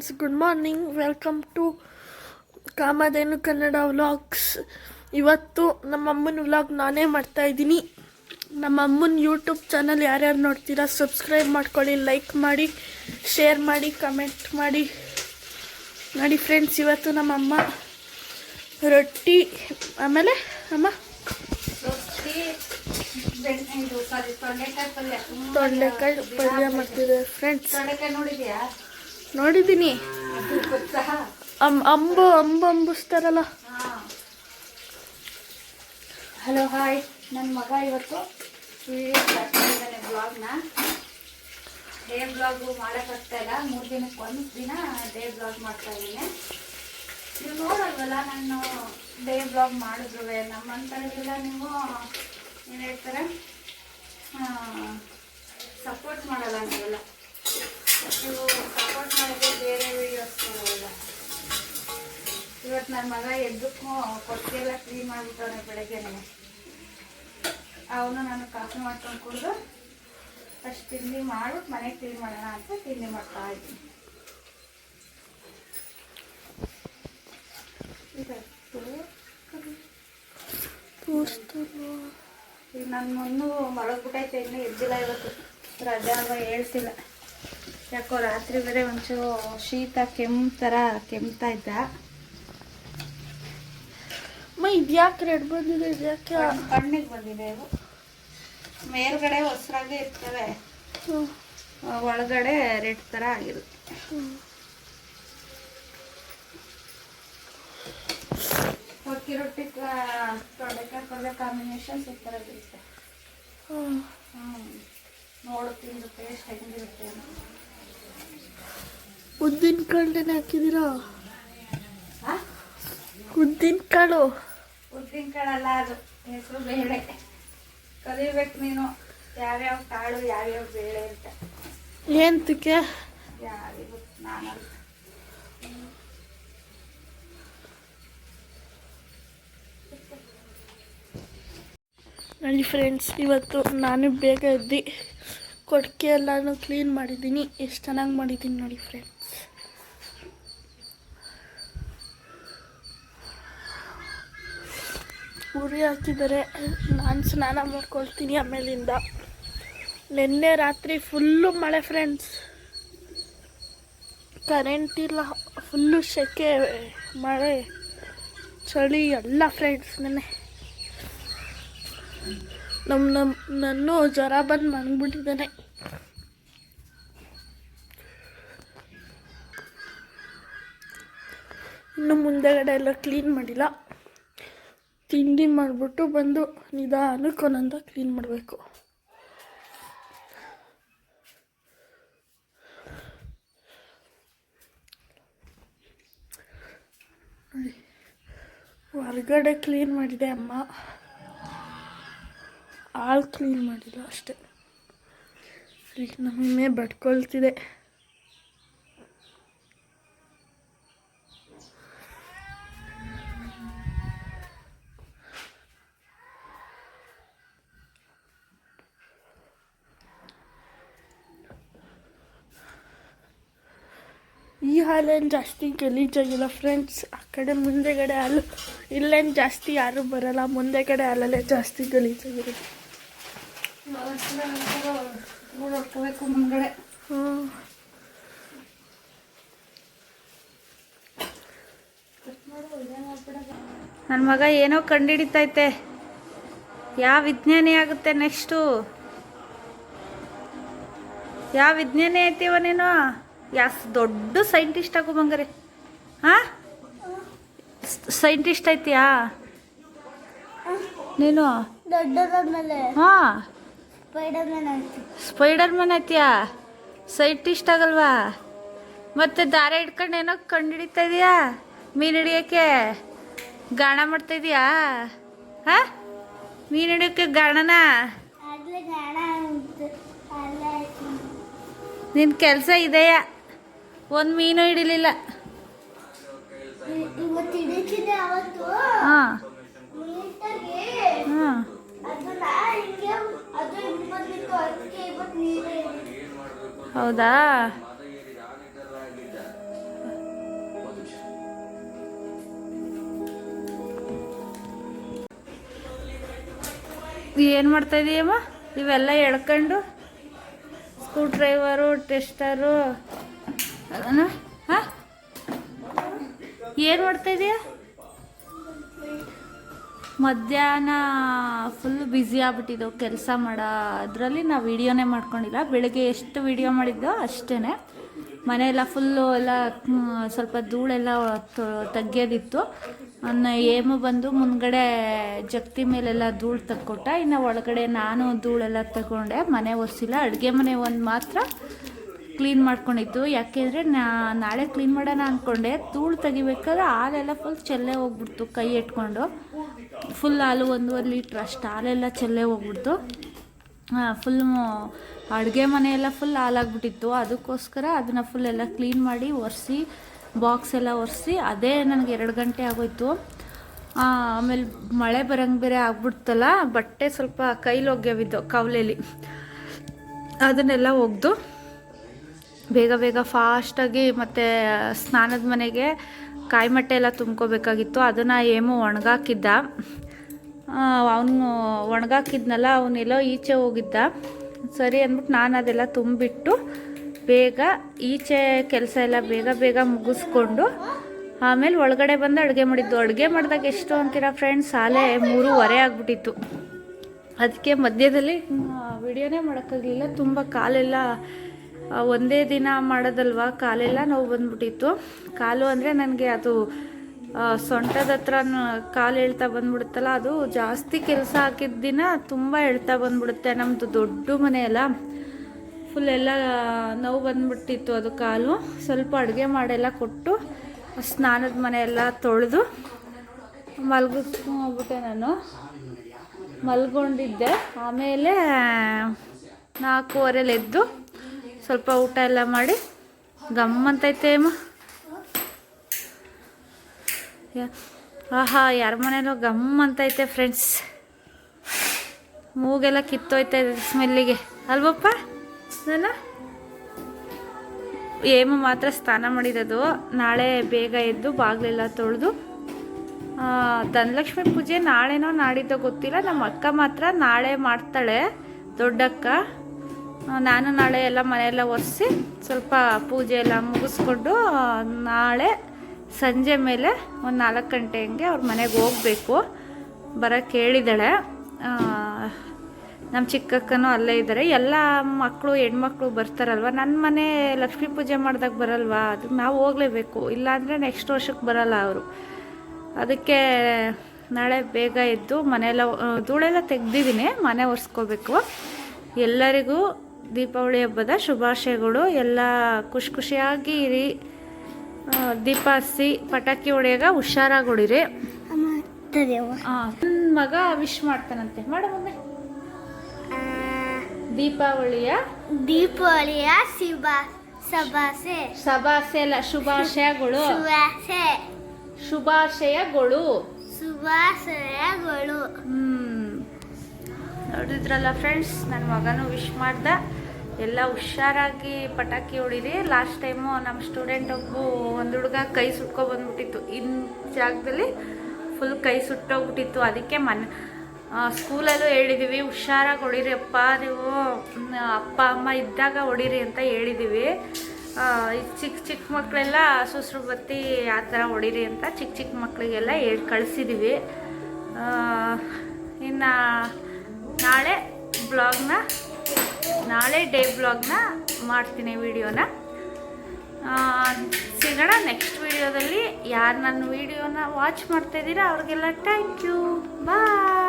Friends, good morning. Welcome to Kamadhenu Kannada vlogs. ಇವತ್ತು ನಮ್ಮಮ್ಮನ vlog ನಾನೇ ಮಾಡ್ತಾಯಿದ್ದೀನಿ. ನಮ್ಮಮ್ಮನ ಯೂಟ್ಯೂಬ್ ಚಾನಲ್ ಯಾರ್ಯಾರು ನೋಡ್ತೀರಾ ಸಬ್ಸ್ಕ್ರೈಬ್ ಮಾಡ್ಕೊಳ್ಳಿ, ಲೈಕ್ ಮಾಡಿ, ಶೇರ್ ಮಾಡಿ, ಕಮೆಂಟ್ ಮಾಡಿ. ನೋಡಿ ಫ್ರೆಂಡ್ಸ್, ಇವತ್ತು ನಮ್ಮಮ್ಮ ರೊಟ್ಟಿ, ಆಮೇಲೆ ಅಮ್ಮ ತೊಂಡೆಕಾಯಿ ಪಲ್ಯ ಮಾಡ್ತಿದ್ದಾರೆ ಫ್ರೆಂಡ್ಸ್. ನೋಡಿದ್ದೀನಿ, ಅಂಬಿಸ್ತಾರಲ್ಲ. Hello, hi. ನನ್ನ ಮಗ ಇವತ್ತು ವಿಡಿಯೋ ಸ್ಟಾರ್ಟ್ ಮಾಡಿದ್ದಾನೆ, ಡೇ ಬ್ಲಾಗು ಮಾಡೋಕ್ಕಾಗ್ತಾ ಇಲ್ಲ. 3 ದಿನಕ್ಕೆ ಒಂದು ದಿನ ಡೇ ಬ್ಲಾಗ್ ಮಾಡ್ತಾ ಇದ್ದೀನಿ. ನೀವು ನೋಡಲ್ವಲ್ಲ ನಾನು ಡೇ ಬ್ಲಾಗ್ ಮಾಡಿದ್ರು. ನಮ್ಮಂಥವ್ರಿಗೆಲ್ಲ ನೀವು ಏನು ಹೇಳ್ತಾರೆ, ಸಪೋರ್ಟ್ ಮಾಡಲ್ಲ. ನೀವೆಲ್ಲ ನೀವು ಸಪೋರ್ಟ್ ಮಾಡಿದ್ರೆ ಬೇರೆ ವೀಡಿಯೋಸ್ ಕೊಡೋಲ್ಲ. ಇವತ್ತು ನನ್ನ ಮಗ ಎದ್ದಕ್ಕೂ ಕೊಟ್ಟಿಗೆಲ್ಲ ಕ್ಲೀನ್ ಮಾಡಿಬಿಟ್ಟವನೆ ಬೆಳಗ್ಗೆನೆ. ಅವನು ನಾನು ಕಾಫಿ ಮಾಡ್ಕೊಂಡು ಕುಡಿದು ಅಷ್ಟು ತಿಂಡಿ ಮಾಡ್ಬಿಟ್ಟು ಮನೆಗೆ ಕ್ಲೀನ್ ಮಾಡೋಣ ಅಂತ ತಿಂಡಿ ಮಾಡ್ತಾ ಇದ್ದೀನಿ. ಈಗ ನನ್ನ ಮೊನ್ನೆ ಮಲಗ್ಬಿಟ್ಟೈತೆ, ಇನ್ನೂ ಎದ್ದಿಲ್ಲ. ಇವತ್ತು ರಜೆ ಅಲ್ವಾ, ಹೇಳ್ತಿಲ್ಲ. ಯಾಕೋ ರಾತ್ರಿ ಬೇರೆ ಒಂಚೂರು ಶೀತ ಕೆಮ್ಮು ಥರ ಕೆಮ್ತಾ ಇದ್ದ. ಇದ್ಯಾಕೆ ರೆಡ್ ಬಂದಿದೆ? ಇದ್ಯಾಕೆ ಕಣ್ಣಿಗೆ ಬಂದಿದೆ? ಇವು ಮೇಲ್ಗಡೆ ಹೊಸರಾಗೆ ಇರ್ತವೆ, ಒಳಗಡೆ ರೆಡ್ ಥರ ಆಗಿರುತ್ತೆ. ಅಕ್ಕಿ ರೊಟ್ಟಿ ತೊಂಡೆಕಾಯಿ ಪಲ್ಯ ಕಾಂಬಿನೇಷನ್ ಸೂಪರ್ ಆಗಿರುತ್ತೆ. ನೋಡು, ತಿಂದು ಟೇಸ್ಟ್ ಹೆಂಗಿರುತ್ತೆ. ಉದ್ದಿನ ಕಾಳನ್ನೇ ಹಾಕಿದ್ದೀರಾ? ಉದ್ದಿನ ಕಾಳು? ಉದ್ದಿನ ಕಾಳಲ್ಲ, ಅದು ಹೆಸರು ಬೇಳೆ. ಕಲಿಬೇಕು ನೀನು, ಯಾವ್ಯಾವ ಕಾಳು ಯಾವ್ಯಾವ ಬೇಳೆ ಅಂತ. ಏಂತಕ್ಕೆ? ಯಾರಿಗೂ ನಾನಲ್ಲ. ನೋಡಿ ಫ್ರೆಂಡ್ಸ್, ಇವತ್ತು ನಾನು ಬೇಗ ಎದ್ದು ಕೊಟ್ಟಿಗೆ ಎಲ್ಲನೂ ಕ್ಲೀನ್ ಮಾಡಿದ್ದೀನಿ. ಎಷ್ಟು ಚೆನ್ನಾಗಿ ಮಾಡಿದ್ದೀನಿ ನೋಡಿ ಫ್ರೆಂಡ್ಸ್. ಉರಿ ಹಾಕಿದ್ದಾರೆ. ನಾನು ಸ್ನಾನ ಮಾಡ್ಕೊಳ್ತೀನಿ ಆಮೇಲಿಂದ. ನಿನ್ನೆ ರಾತ್ರಿ ಫುಲ್ಲು ಮಳೆ ಫ್ರೆಂಡ್ಸ್, ಕರೆಂಟ್ ಇಲ್ಲ, ಫುಲ್ಲು ಸೆಕೆ, ಮಳೆ, ಚಳಿ ಎಲ್ಲ ಫ್ರೆಂಡ್ಸ್. ನನ್ನ ಜ್ವರ ಬಂದು ಮನ್ಬಿಟ್ಟಿದ್ದಾನೆ. ಇನ್ನು ಮುಂದೆಗಡೆ ಎಲ್ಲ ಕ್ಲೀನ್ ಮಾಡಿಲ್ಲ. ತಿಂಡಿ ಮಾಡಿಬಿಟ್ಟು ಬಂದು ನಿಧಾನಕ್ಕೆ ಒಂದೊಂದ ಕ್ಲೀನ್ ಮಾಡಬೇಕು. ನೋಡಿ, ಹೊರಗಡೆ ಕ್ಲೀನ್ ಮಾಡಿದೆ ಅಮ್ಮ, ಹಾಲು ಕ್ಲೀನ್ ಮಾಡಿಲ್ಲ ಅಷ್ಟೆ. ಈಗ ನಮ್ಮನ್ನೇ ಬಡ್ಕೊಳ್ತಿದೆ. ಈ ಹಾಲೇನು ಜಾಸ್ತಿ ಗಲೀಜಾಗಿಲ್ಲ ಫ್ರೆಂಡ್ಸ್. ಆ ಕಡೆ ಮುಂದೆಗಡೆ ಹಾಲು, ಇಲ್ಲೇನು ಜಾಸ್ತಿ ಯಾರೂ ಬರಲ್ಲ. ಮುಂದೆಗಡೆ ಹಾಲಲ್ಲೇ ಜಾಸ್ತಿ ಗಲೀಜಾಗಿರುತ್ತೆ. ನೋಡ್ಕೋಬೇಕು ಮುಂದ್ಗಡೆ. ನನ್ನ ಮಗ ಏನೋ ಕಂಡುಹಿಡಿತೈತೆ. ಯಾವ ವಿಜ್ಞಾನಿ ಆಗುತ್ತೆ ನೆಕ್ಸ್ಟು? ಯಾವ ವಿಜ್ಞಾನಿ ಐತಿವ ನೀನು? ದೊಡ್ಡ ಸೈಂಟಿಸ್ಟ್ ಆಗು ಬಂಗಾರೆ. ಸೈಂಟಿಸ್ಟ್ ಐತಿಯಾ ನೀನು? Spider man ಐತಿಯಾ? ಸೈಂಟಿಸ್ಟ್ ಆಗಲ್ವಾ? ಮತ್ತೆ ದಾರ ಹಿಡ್ಕೊಂಡು ಏನೋ ಕಂಡು ಹಿಡಿತಾ ಇದೀಯಾ? ಮೀನು ಹಿಡಿಯೋಕ್ಕೆ ಗಾಣ ಮಾಡ್ತಾ ಇದೀಯಾ? ಮೀನು ಹಿಡಿಯೋಕ್ಕೆ ಗಾಣನ? ನಿನ್ನ ಕೆಲಸ ಇದೆಯಾ? ಒಂದು ಮೀನು ಹಿಡಿಲಿಲ್ಲ. ಹಾಂ ಹಾಂ ಹೌದಾ? ಏನು ಮಾಡ್ತಾ ಇದೀಯಮ್ಮ? ಇವೆಲ್ಲ ಎಳ್ಕೊಂಡು ಸ್ಕ್ರೂ ಡ್ರೈವರು, ಟೆಸ್ಟರು ಅದನ್ನು ಹಾಂ ಏನು ಮಾಡ್ತಾ ಇದೀಯ? ಮಧ್ಯಾಹ್ನ ಫುಲ್ ಬ್ಯುಸಿ ಆಗ್ಬಿಟ್ಟಿದ್ದೆವು ಕೆಲಸ ಮಾಡೋ ಅದರಲ್ಲಿ ನಾವು ವೀಡಿಯೋನೇ ಮಾಡ್ಕೊಂಡಿಲ್ಲ. ಬೆಳಗ್ಗೆ ಎಷ್ಟು ವೀಡಿಯೋ ಮಾಡಿದ್ದೋ ಅಷ್ಟೇ. ಮನೆಯೆಲ್ಲ ಫುಲ್ಲು ಎಲ್ಲ ಸ್ವಲ್ಪ ಧೂಳೆಲ್ಲ ತೆಗ್ಯೋದಿತ್ತು. ಏಮು ಬಂದು ಮುಂದ್ಗಡೆ ಜಗ್ತಿ ಮೇಲೆಲ್ಲ ಧೂಳು ತಕ್ಕೊಟ್ಟ. ಇನ್ನು ಒಳಗಡೆ ನಾನು ಧೂಳೆಲ್ಲ ತಗೊಂಡೆ. ಮನೆ ಒರೆಸಿಲ್ಲ, ಅಡುಗೆ ಮನೆ ಒಂದು ಮಾತ್ರ ಕ್ಲೀನ್ ಮಾಡ್ಕೊಂಡಿದ್ದು. ಯಾಕೆಂದರೆ ನಾಳೆ ಕ್ಲೀನ್ ಮಾಡೋಣ ಅಂದ್ಕೊಂಡೆ. ಧೂಳು ತೆಗಿಬೇಕಾದ್ರೆ ಹಾಲೆಲ್ಲ ಫುಲ್ ಚೆಲ್ಲೆ ಹೋಗ್ಬಿಡ್ತು. ಕೈ ಇಟ್ಕೊಂಡು ಫುಲ್ ಹಾಲು 1.5 ಲೀಟ್ರ್ ಅಷ್ಟು ಹಾಲೆಲ್ಲ ಚೆಲ್ಲೆ ಹೋಗ್ಬಿಡ್ತು. ಫುಲ್ ಅಡುಗೆ ಮನೆಯೆಲ್ಲ ಫುಲ್ ಹಾಲಾಗ್ಬಿಟ್ಟಿತ್ತು. ಅದಕ್ಕೋಸ್ಕರ ಅದನ್ನು ಫುಲ್ ಎಲ್ಲ ಕ್ಲೀನ್ ಮಾಡಿ ಒರೆಸಿ ಬಾಕ್ಸ್ ಎಲ್ಲ ಒರೆಸಿ ಅದೇ ನನಗೆ 2 ಗಂಟೆ ಆಗೋಯ್ತು. ಆಮೇಲೆ ಮಳೆ ಬರಂಗೆ ಬೇರೆ ಆಗ್ಬಿಡ್ತಲ್ಲ, ಬಟ್ಟೆ ಸ್ವಲ್ಪ ಕೈಲಿ ಒಗ್ಯವಿದ್ದು ಕವಲೇಲಿ, ಅದನ್ನೆಲ್ಲ ಒಗೆದು ಬೇಗ ಬೇಗ ಫಾಸ್ಟಾಗಿ ಮತ್ತು ಸ್ನಾನದ ಮನೆಗೆ ಕಾಯಿ ಮಟ್ಟೆ ಎಲ್ಲ ತುಂಬ್ಕೋಬೇಕಾಗಿತ್ತು. ಅದನ್ನು ಏಮು ಒಣಗಾಕಿದ್ದ. ಅವನು ಒಣಗಾಕಿದ್ನಲ್ಲ, ಅವನೆಲ್ಲೋ ಈಚೆ ಹೋಗಿದ್ದ. ಸರಿ ಅಂದ್ಬಿಟ್ಟು ನಾನು ಅದೆಲ್ಲ ತುಂಬಿಟ್ಟು ಬೇಗ ಈಚೆ ಕೆಲಸ ಎಲ್ಲ ಬೇಗ ಬೇಗ ಮುಗಿಸ್ಕೊಂಡು ಆಮೇಲೆ ಒಳಗಡೆ ಬಂದು ಅಡುಗೆ ಮಾಡಿದ್ದು. ಅಡುಗೆ ಮಾಡಿದಾಗ ಎಷ್ಟು ಅಂತೀರಾ ಫ್ರೆಂಡ್ಸ್? ಸಾಲೆ 3:15 ಆಗಿಬಿಟ್ಟಿತ್ತು. ಅದಕ್ಕೆ ಮಧ್ಯದಲ್ಲಿ ವಿಡಿಯೋನೇ ಮಾಡೋಕ್ಕಾಗಲಿಲ್ಲ. ತುಂಬ ಕಾಲೆಲ್ಲ ಒಂದೇ ದಿನ ಮಾಡೋದಲ್ವ, ಕಾಲೆಲ್ಲ ನೋವು ಬಂದ್ಬಿಟ್ಟಿತ್ತು. ಕಾಲು ಅಂದರೆ ನನಗೆ ಅದು ಸೊಂಟದ ಹತ್ರ ಕಾಲು ಎಳ್ತಾ ಬಂದ್ಬಿಡುತ್ತಲ್ಲ, ಅದು ಜಾಸ್ತಿ ಕೆಲಸ ಹಾಕಿದ ದಿನ ತುಂಬ ಎಳ್ತಾ ಬಂದ್ಬಿಡುತ್ತೆ. ನಮ್ಮದು ದೊಡ್ಡ ಮನೆಯಲ್ಲ, ಫುಲ್ ಎಲ್ಲ ನೋವು ಬಂದ್ಬಿಟ್ಟಿತ್ತು ಅದು ಕಾಲು. ಸ್ವಲ್ಪ ಅಡುಗೆ ಮಾಡೆಲ್ಲ ಕೊಟ್ಟು ಸ್ನಾನದ ಮನೆಯೆಲ್ಲ ತೊಳೆದು ಮಲ್ಗಿಸ್ಕೊಂಡ್ಬಿಟ್ಟೆ. ನಾನು ಮಲ್ಕೊಂಡಿದ್ದೆ. ಆಮೇಲೆ 4:15 ಎದ್ದು ಸ್ವಲ್ಪ ಊಟ ಎಲ್ಲ ಮಾಡಿ ಗಮ್ಮಂತೈತೆ ಅಮ್ಮ. ಆಹಾ, ಯಾರ ಮನೇಲೋ ಗಮ್ಮಂತೈತೆ ಫ್ರೆಂಡ್ಸ್. ಮೂಗೆಲ್ಲ ಕಿತ್ತೋಯ್ತಾ ಇದೆ ಸ್ಮೆಲ್ಲಿಗೆ ಅಲ್ವಪ್ಪ? ನಾನು ಏಮು ಮಾತ್ರ ಸ್ನಾನ ಮಾಡಿರೋದು. ನಾಳೆ ಬೇಗ ಎದ್ದು ಬಾಗಿಲೆಲ್ಲ ತೊಳೆದು, ಧನಲಕ್ಷ್ಮಿ ಪೂಜೆ ನಾಳೆನೋ ನಾಡಿದ್ದೋ ಗೊತ್ತಿಲ್ಲ. ನಮ್ಮ ಅಕ್ಕ ಮಾತ್ರ ನಾಳೆ ಮಾಡ್ತಾಳೆ, ದೊಡ್ಡಕ್ಕ. ನಾನು ನಾಳೆ ಎಲ್ಲ ಮನೆಯೆಲ್ಲ ಒರೆಸಿ ಸ್ವಲ್ಪ ಪೂಜೆ ಎಲ್ಲ ಮುಗಿಸ್ಕೊಂಡು ನಾಳೆ ಸಂಜೆ ಮೇಲೆ ಒಂದು 4 ಗಂಟೆ ಹಂಗೆ ಅವ್ರ ಮನೆಗೆ ಹೋಗಬೇಕು. ಬರೋಕ್ಕೆ ಹೇಳಿದ್ದಾಳೆ. ನಮ್ಮ ಚಿಕ್ಕಕ್ಕನೂ ಅಲ್ಲೇ ಇದ್ದಾರೆ. ಎಲ್ಲ ಮಕ್ಕಳು ಹೆಣ್ಮಕ್ಳು ಬರ್ತಾರಲ್ವ. ನನ್ನ ಮನೆ ಲಕ್ಷ್ಮೀ ಪೂಜೆ ಮಾಡಿದಾಗ ಬರಲ್ವಾ, ಅದಕ್ಕೆ ನಾವು ಹೋಗಲೇಬೇಕು. ಇಲ್ಲಾಂದರೆ ನೆಕ್ಸ್ಟ್ ವರ್ಷಕ್ಕೆ ಬರಲ್ಲ ಅವರು. ಅದಕ್ಕೆ ನಾಳೆ ಬೇಗ ಎದ್ದು ಮನೆಯೆಲ್ಲ ಧೂಳೆಲ್ಲ ತೆಗ್ದಿದ್ದೀನಿ, ಮನೆ ಒರೆಸ್ಕೋಬೇಕು. ಎಲ್ಲರಿಗೂ ದೀಪಾವಳಿ ಹಬ್ಬದ ಶುಭಾಶಯಗಳು. ಎಲ್ಲ ಖುಷಿ ಖುಷಿಯಾಗಿ ಇರಿ. ದೀಪ ಹಚ್ಚಿ ಪಟಾಕಿ ಹೊಡೆಯಾಗ ಹುಷಾರಾಗಿ ಹೊಡಿರಿ. ನನ್ನ ಮಗ ವಿಶ್ ಮಾಡ್ತಾನಂತೆ. ಮಾಡು ಮಮ್ಮಿ. ದೀಪಾವಳಿಯ ಶುಭಾಶಯ ಅಲ್ಲ, ಶುಭಾಶಯಗಳು. ಶುಭಾಶಯಗಳು. ನೋಡಿದ್ರಲ್ಲ ಫ್ರೆಂಡ್ಸ್, ನನ್ನ ಮಗನೂ ವಿಶ್ ಮಾಡ್ದ. ಎಲ್ಲ ಹುಷಾರಾಗಿ ಪಟಾಕಿ ಹೊಡೀರಿ. ಲಾಸ್ಟ್ ಟೈಮು ನಮ್ಮ ಸ್ಟೂಡೆಂಟ್ ಒಂದು ಹುಡುಗ ಕೈ ಸುಟ್ಕೊಬಂದ್ಬಿಟ್ಟಿತ್ತು. ಇನ್ನು ಜಾಗದಲ್ಲಿ ಫುಲ್ ಕೈ ಸುಟ್ಟೋಗ್ಬಿಟ್ಟಿತ್ತು. ಅದಕ್ಕೆ ಸ್ಕೂಲಲ್ಲೂ ಹೇಳಿದ್ದೀವಿ, ಹುಷಾರಾಗಿ ಹೊಡೀರಿ ಅಪ್ಪ, ನೀವು ಅಪ್ಪ ಅಮ್ಮ ಇದ್ದಾಗ ಹೊಡೀರಿ ಅಂತ ಹೇಳಿದ್ದೀವಿ. ಚಿಕ್ಕ ಚಿಕ್ಕ ಮಕ್ಕಳೆಲ್ಲ ಸುಸ್ರು ಬತ್ತಿ ಆ ಥರ ಹೊಡೀರಿ ಅಂತ ಚಿಕ್ಕ ಚಿಕ್ಕ ಮಕ್ಕಳಿಗೆಲ್ಲ ಹೇಳಿ ಕಳಿಸಿದ್ದೀವಿ. ಇನ್ನು ನಾಳೆ ಡೇ ಬ್ಲಾಗ್ನ ಮಾಡ್ತೀನಿ ವಿಡಿಯೋನ. ಸಿಗೋಣ ನೆಕ್ಸ್ಟ್ ವಿಡಿಯೋದಲ್ಲಿ. ಯಾರು ನನ್ನ ವಿಡಿಯೋನ ವಾಚ್ ಮಾಡ್ತಾಯಿದ್ದೀರಾ ಅವ್ರಿಗೆಲ್ಲ ಥ್ಯಾಂಕ್ ಯು. ಬಾಯ್.